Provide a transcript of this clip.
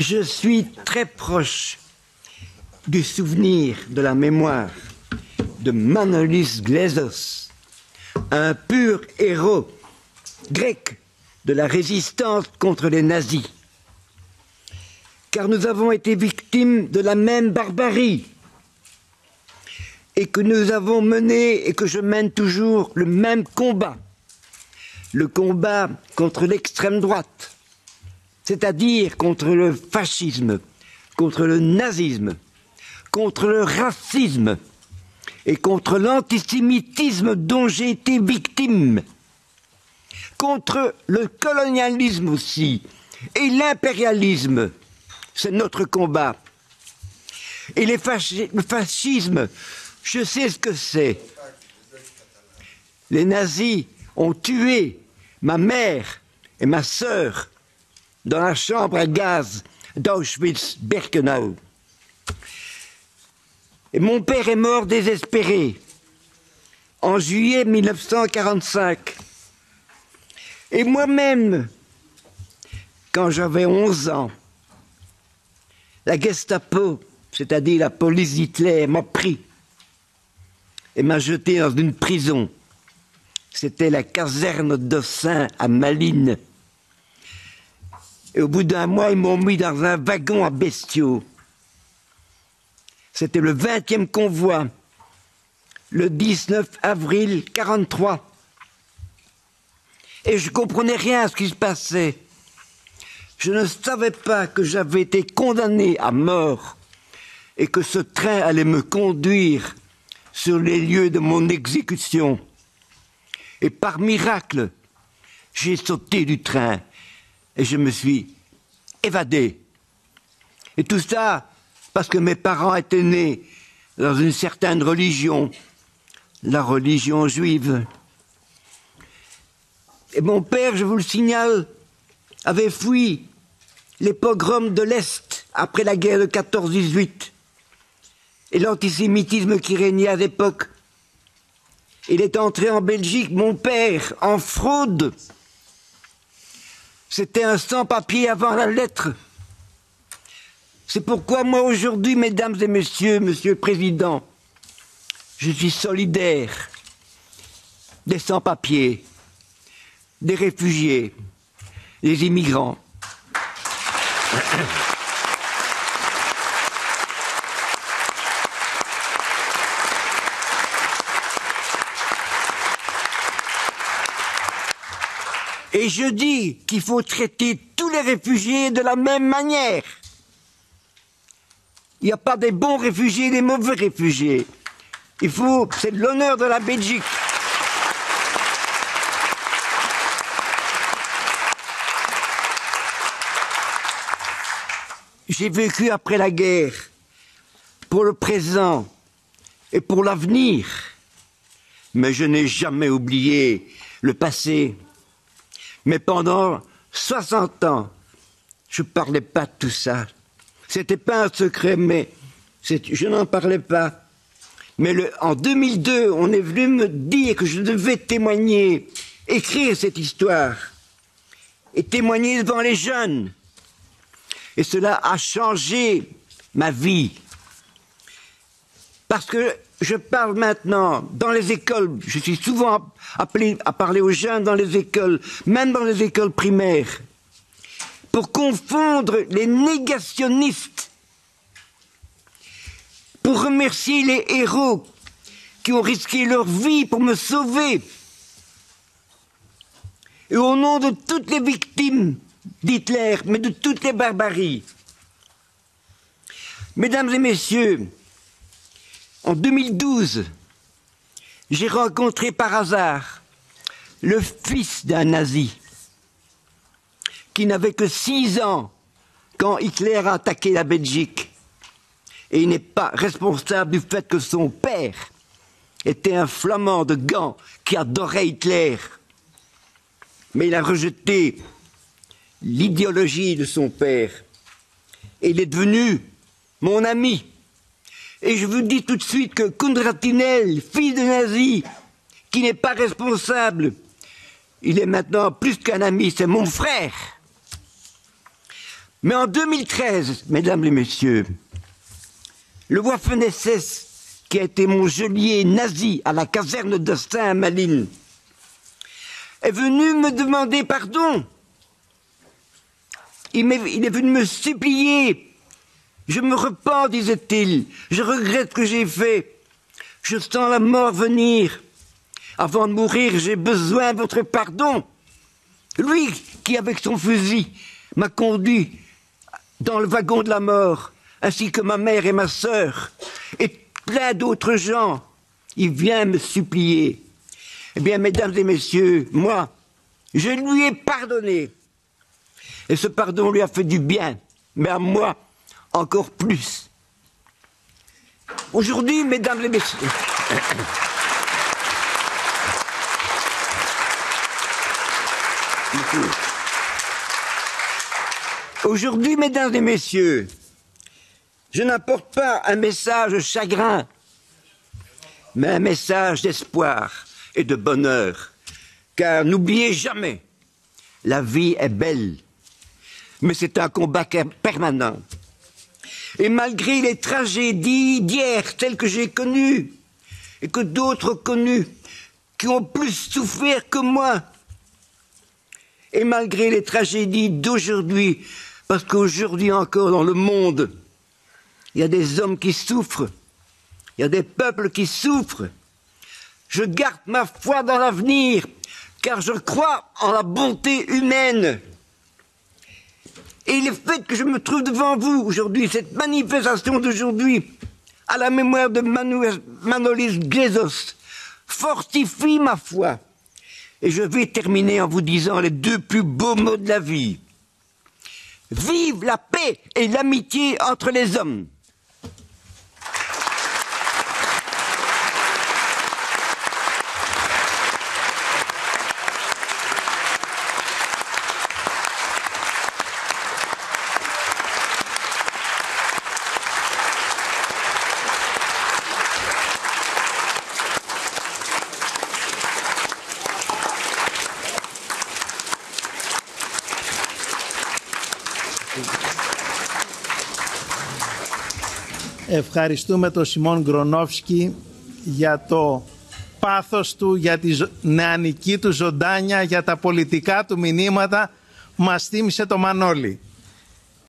Je suis très proche du souvenir, de la mémoire de Manolis Glezos, un pur héros grec de la résistance contre les nazis. Car nous avons été victimes de la même barbarie et que nous avons mené et que je mène toujours le même combat. Le combat contre l'extrême droite, c'est-à-dire contre le fascisme, contre le nazisme, contre le racisme et contre l'antisémitisme dont j'ai été victime, contre le colonialisme aussi et l'impérialisme. C'est notre combat. Et le fascisme, je sais ce que c'est. Les nazis ont tué ma mère et ma sœur dans la chambre à gaz d'Auschwitz-Birkenau. Et mon père est mort désespéré en juillet 1945. Et moi-même, quand j'avais 11 ans, la Gestapo, c'est-à-dire la police d'Hitler, m'a pris et m'a jeté dans une prison. C'était la caserne d'Ossin à Malines. Et au bout d'un mois, ils m'ont mis dans un wagon à bestiaux. C'était le 20e convoi, le 19 avril 1943. Et je ne comprenais rien à ce qui se passait. Je ne savais pas que j'avais été condamné à mort et que ce train allait me conduire sur les lieux de mon exécution. Et par miracle, j'ai sauté du train et je me suis évadé. Et tout ça parce que mes parents étaient nés dans une certaine religion, la religion juive. Et mon père, je vous le signale, avait fui les pogroms de l'Est après la guerre de 14-18 et l'antisémitisme qui régnait à l'époque. Il est entré en Belgique, mon père, en fraude. C'était un sans-papier avant la lettre. C'est pourquoi moi aujourd'hui, mesdames et messieurs, monsieur le Président, je suis solidaire des sans-papiers, des réfugiés, des immigrants. Et je dis qu'il faut traiter tous les réfugiés de la même manière. Il n'y a pas des bons réfugiés et des mauvais réfugiés. C'est l'honneur de la Belgique. J'ai vécu après la guerre, pour le présent et pour l'avenir. Mais je n'ai jamais oublié le passé. Mais pendant 60 ans, je ne parlais pas de tout ça. C'était pas un secret, mais je n'en parlais pas. Mais en 2002, on est venu me dire que je devais témoigner, écrire cette histoire, et témoigner devant les jeunes. Et cela a changé ma vie. Parce que je parle maintenant dans les écoles, je suis souvent appelé à parler aux jeunes dans les écoles, même dans les écoles primaires, pour confondre les négationnistes, pour remercier les héros qui ont risqué leur vie pour me sauver. Et au nom de toutes les victimes d'Hitler, mais de toutes les barbaries. Mesdames et messieurs, en 2012, j'ai rencontré par hasard le fils d'un nazi qui n'avait que 6 ans quand Hitler a attaqué la Belgique. Et il n'est pas responsable du fait que son père était un flamand de Gand qui adorait Hitler. Mais il a rejeté l'idéologie de son père. Et il est devenu mon ami. Et je vous dis tout de suite que Kundratinel, fils de nazi, qui n'est pas responsable, il est maintenant plus qu'un ami, c'est mon frère. Mais en 2013, mesdames et messieurs, le Waffen-SS, qui a été mon geôlier nazi à la caserne de Saint-Malin, est venu me demander pardon. Il est venu me supplier. Je me repens, disait-il. Je regrette ce que j'ai fait. Je sens la mort venir. Avant de mourir, j'ai besoin de votre pardon. Lui qui, avec son fusil, m'a conduit dans le wagon de la mort, ainsi que ma mère et ma sœur, et plein d'autres gens, il vient me supplier. Eh bien, mesdames et messieurs, moi, je lui ai pardonné. Et ce pardon lui a fait du bien, mais à moi, encore plus. Aujourd'hui, mesdames et messieurs, aujourd'hui, mesdames et messieurs, je n'apporte pas un message chagrin, mais un message d'espoir et de bonheur. Car n'oubliez jamais, la vie est belle, mais c'est un combat permanent. Et malgré les tragédies d'hier, telles que j'ai connues, et que d'autres ont connues, qui ont plus souffert que moi, et malgré les tragédies d'aujourd'hui, parce qu'aujourd'hui encore dans le monde, il y a des hommes qui souffrent, il y a des peuples qui souffrent, je garde ma foi dans l'avenir, car je crois en la bonté humaine. Et le fait que je me trouve devant vous aujourd'hui, cette manifestation d'aujourd'hui, à la mémoire de Manolis Glezos, fortifie ma foi. Et je vais terminer en vous disant les deux plus beaux mots de la vie. Vive la paix et l'amitié entre les hommes. Ευχαριστούμε τον Σιμών Γκρονόφσκι για το πάθος του, για τη νεανική του ζωντάνια, για τα πολιτικά του μηνύματα. Μας θύμισε το Μανώλη.